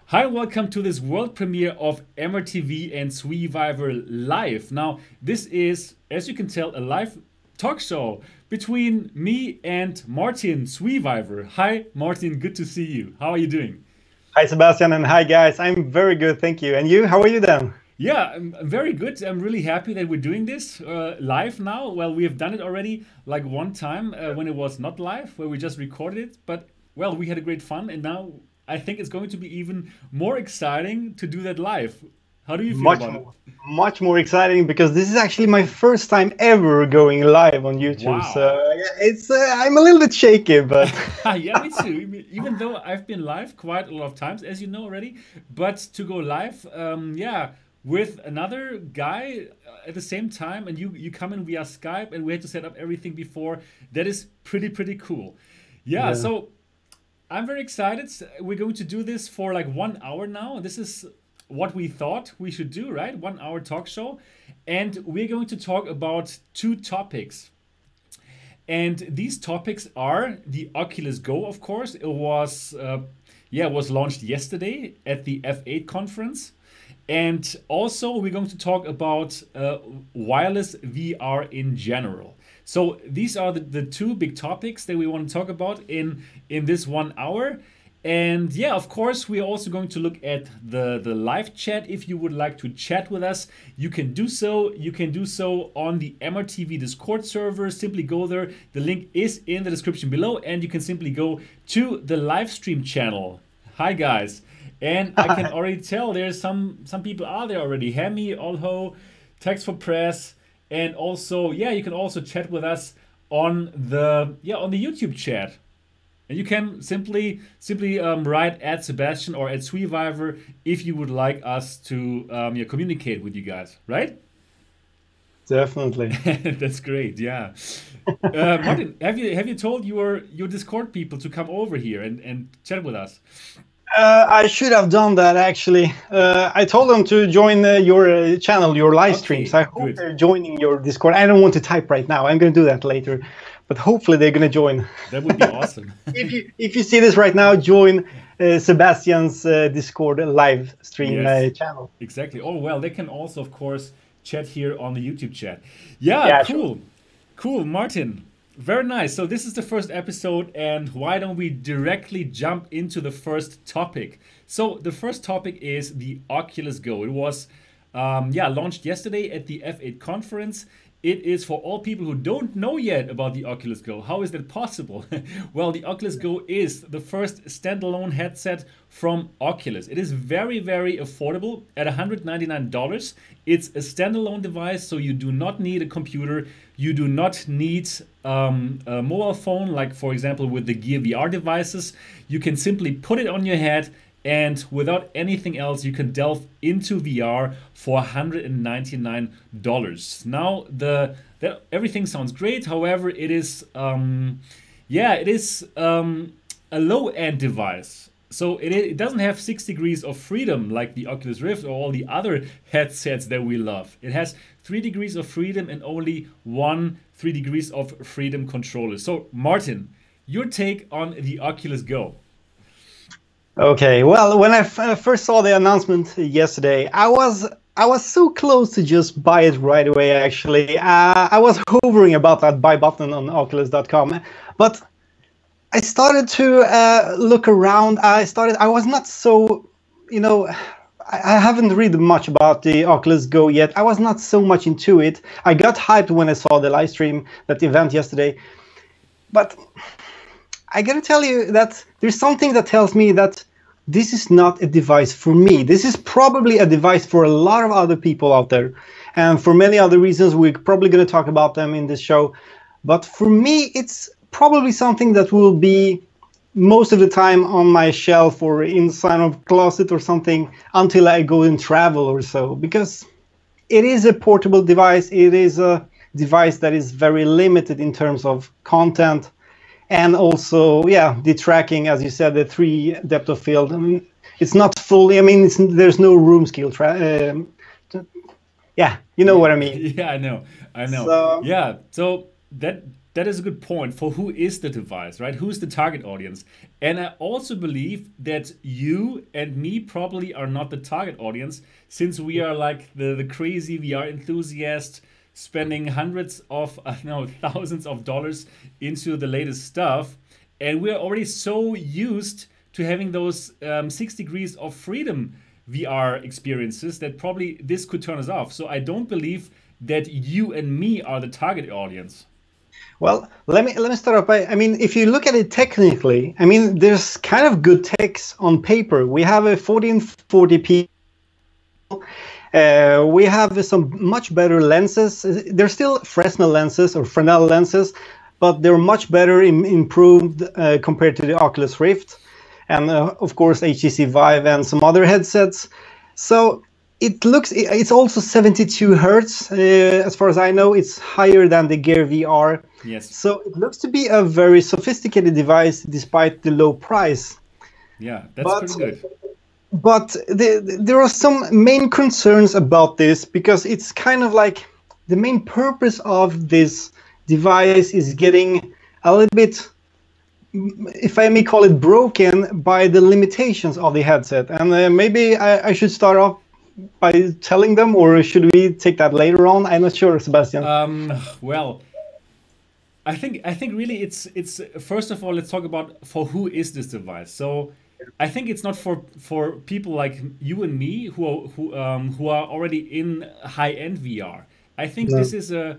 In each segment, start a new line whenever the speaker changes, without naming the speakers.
Hi, welcome to this world premiere of MRTV and SweViver Live. Now, this is, as you can tell, a live talk show between me and Martin SweViver. Hi, Martin, good to see you. How are you doing?
Hi, Sebastian, and hi, guys. I'm very good, thank you. And you, how are you then?
Yeah, I'm very good. I'm really happy that we're doing this live now. Well, we have done it already like one time when it was not live, where we just recorded it. But, well, we had a great fun, and now I think it's going to be even more exciting to do that live. How do you feel
Much
about it?
more, much more exciting because this is actually my first time ever going live on YouTube. So
Wow.
yeah, it's I'm a little bit shaky, but
Yeah, me too. Even though I've been live quite a lot of times, as you know already, but to go live, yeah, with another guy at the same time, and you come in via Skype, and we had to set up everything before. That is pretty cool. Yeah,
yeah,
so I'm very excited. We're going to do this for like 1 hour now. This is what we thought we should do, right? 1 hour talk show, and we're going to talk about two topics. And these topics are the Oculus Go, of course. It was launched yesterday at the F8 conference. And also, we're going to talk about wireless VR in general. So these are the two big topics that we want to talk about in this 1 hour. And yeah, of course, we're also going to look at the live chat. If you would like to chat with us, you can do so. You can do so on the MRTV Discord server. Simply go there. The link is in the description below, and you can simply go to the live stream channel. Hi, guys. And I can already tell there's some people are there already. Hemi, Olho, Text for Press, and also, yeah, you can also chat with us on the YouTube chat. And you can simply write at Sebastian or at SweViver if you would like us to communicate with you guys, right?
definitely.
That's great. Yeah. Martin, have you told your Discord people to come over here and chat with us?
I should have done that actually. I told them to join your channel, your live streams.
Okay,
I hope
good.
they're joining your Discord. I don't want to type right now. I'm going to do that later, but hopefully they're going to join.
That would be awesome.
If you see this right now, join Sebastian's Discord live stream
Yes,
channel.
exactly. Oh, well, they can also, of course, chat here on the YouTube chat. Yeah,
Yeah, sure.
cool. Cool, Martin. Very nice. So this is the first episode, and why don't we directly jump into the first topic? So the first topic is the Oculus Go. It was launched yesterday at the F8 conference. It is for all people who don't know yet about the Oculus Go. How is that possible? Well, the Oculus Go is the first standalone headset from Oculus. It is very affordable at $199. It's a standalone device, so you do not need a computer. You do not need a mobile phone, like for example with the Gear VR devices. You can simply put it on your head, and without anything else, you can delve into VR for $199. Now, everything sounds great. However, it is a low-end device. So it doesn't have 6 degrees of freedom like the Oculus Rift or all the other headsets that we love. It has 3 degrees of freedom and only one 3 degrees of freedom controller. So, Martin, your take on the Oculus Go?
Okay, well, when I first saw the announcement yesterday, I was so close to just buy it right away. Actually, I was hovering about that buy button on Oculus.com, but I started to look around. I was not so, you know, I haven't read much about the Oculus Go yet. I was not so much into it. I got hyped when I saw the live stream, that event yesterday, but I gotta tell you that there's something that tells me that this is not a device for me. This is probably a device for a lot of other people out there. And for many other reasons, we're probably going to talk about them in this show. But for me, it's probably something that will be most of the time on my shelf or inside of a closet or something until I go and travel or so. Because it is a portable device. It is a device that is very limited in terms of content. And also, yeah, the tracking, as you said, the 3 depth of field. I mean, it's not fully. I mean, there's no room scale. Yeah, you know
Yeah,
what I mean.
yeah, I know.
So
Yeah, so that that is a good point for who is the device, right? Who's the target audience? And I also believe that you and me probably are not the target audience, since we are like the crazy VR enthusiast spending hundreds of, no, thousands of dollars into the latest stuff. And we're already so used to having those 6 degrees of freedom VR experiences that probably this could turn us off. So I don't believe that you and me are the target audience.
Well, let me start off by, I mean, if you look at it technically, I mean, there's kind of good techs on paper. We have a 1440p. We have some much better lenses. They're still Fresnel lenses or Fresnel lenses, but they're much better improved compared to the Oculus Rift, and of course HTC Vive and some other headsets. So it's also 72 hertz. As far as I know, it's higher than the Gear VR.
Yes.
So it looks to be a very sophisticated device despite the low price.
Yeah, that's pretty good.
But there are some main concerns about this, because it's kind of like the main purpose of this device is getting a little bit, if I may call it, broken by the limitations of the headset. And maybe I should start off by telling them, or should we take that later on? I'm not sure, Sebastian.
Well, I think really it's first of all, let's talk about for who is this device. So I think it's not for people like you and me who are already in high-end VR. I think this is a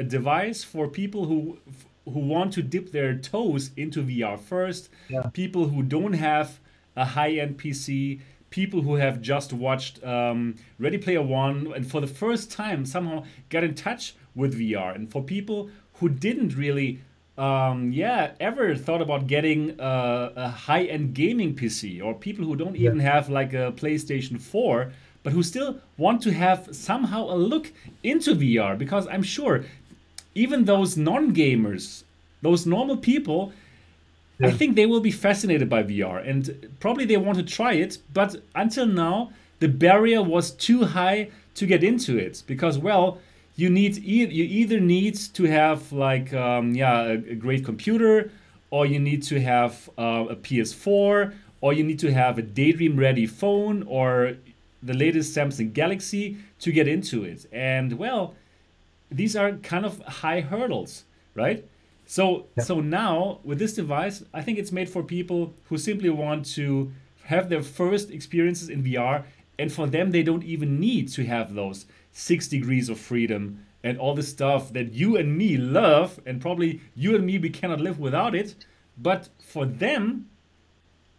device for people who want to dip their toes into VR first.
Yeah.
People who don't have a high-end PC. People who have just watched Ready Player One and for the first time somehow got in touch with VR. And for people who didn't really ever thought about getting a high-end gaming PC, or people who don't even have like a PlayStation 4, but who still want to have somehow a look into VR, because I'm sure even those non-gamers, those normal people, I think they will be fascinated by VR, and probably they want to try it, but until now the barrier was too high to get into it, because, well, you either need to have like a great computer, or you need to have a PS4, or you need to have a Daydream ready phone, or the latest Samsung Galaxy to get into it. And well, these are kind of high hurdles, right? So now with this device, I think it's made for people who simply want to have their first experiences in VR, and for them they don't even need to have those 6 degrees of freedom and all the stuff that you and me love, and probably you and me, we cannot live without it. But for them,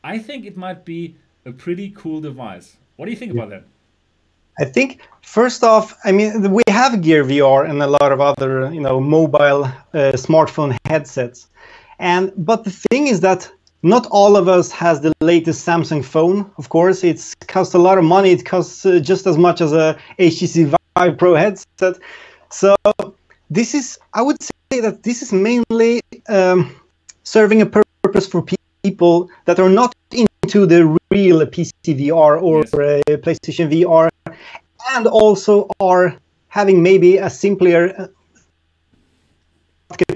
I think it might be a pretty cool device. What do you think about that?
I think, first off, I mean, we have Gear VR and a lot of other, mobile smartphone headsets. But the thing is that not all of us has the latest Samsung phone. Of course, it costs a lot of money. It costs just as much as a HTC Vive Pro headset. So I would say that this is mainly serving a purpose for people that are not into the real PC VR or PlayStation VR, and also are having maybe a simpler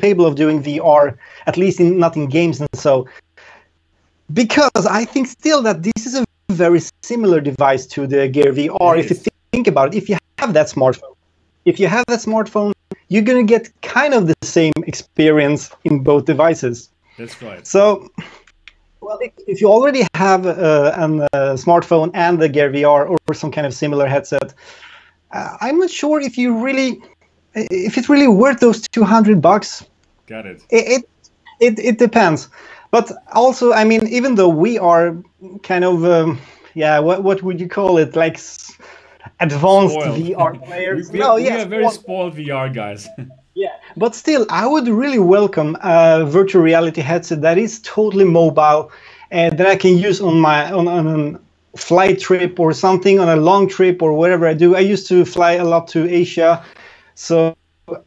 capable of doing VR, at least not in games and so. Because I think still that this is a very similar device to the Gear VR. If you think about it, if you have that smartphone, you're going to get kind of the same experience in both devices.
That's right.
So, well, if you already have a smartphone and the Gear VR or some kind of similar headset, I'm not sure if it's really worth those $200.
Got it.
It depends. But also, I mean, even though we are kind of, what would you call it? Like advanced
spoiled.
VR players.
we are very spoiled VR guys.
Yeah, but still, I would really welcome a virtual reality headset that is totally mobile, and that I can use on a flight trip or something, on a long trip or whatever I do. I used to fly a lot to Asia, so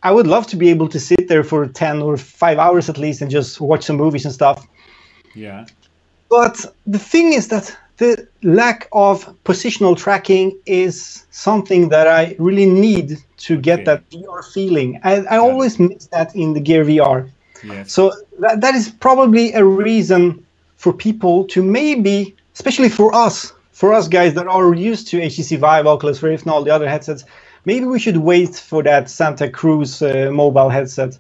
I would love to be able to sit there for 10 or 5 hours at least and just watch some movies and stuff.
Yeah.
But the thing is that the lack of positional tracking is something that I really need to get that VR feeling. I always miss that in the Gear VR.
Yes.
So that is probably a reason for people to maybe, especially for us guys that are used to HTC Vive, Oculus Rift, and all the other headsets, maybe we should wait for that Santa Cruz mobile headset,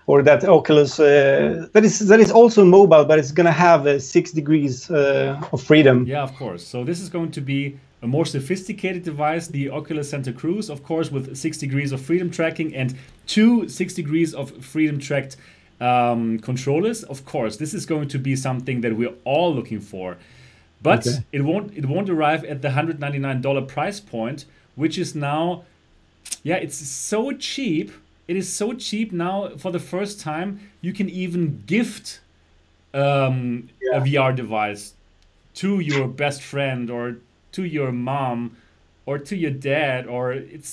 or that Oculus that is also mobile, but it's gonna have 6 degrees of freedom.
Yeah, of course. So this is going to be a more sophisticated device, the Oculus Santa Cruz, of course, with 6 degrees of freedom tracking and 2 6 degrees of freedom tracked controllers. Of course, this is going to be something that we're all looking for, but it won't arrive at the $199 price point, which is now, yeah, it's so cheap. It is so cheap now. For the first time, you can even gift a VR device to your best friend, or to your mom, or to your dad, or it's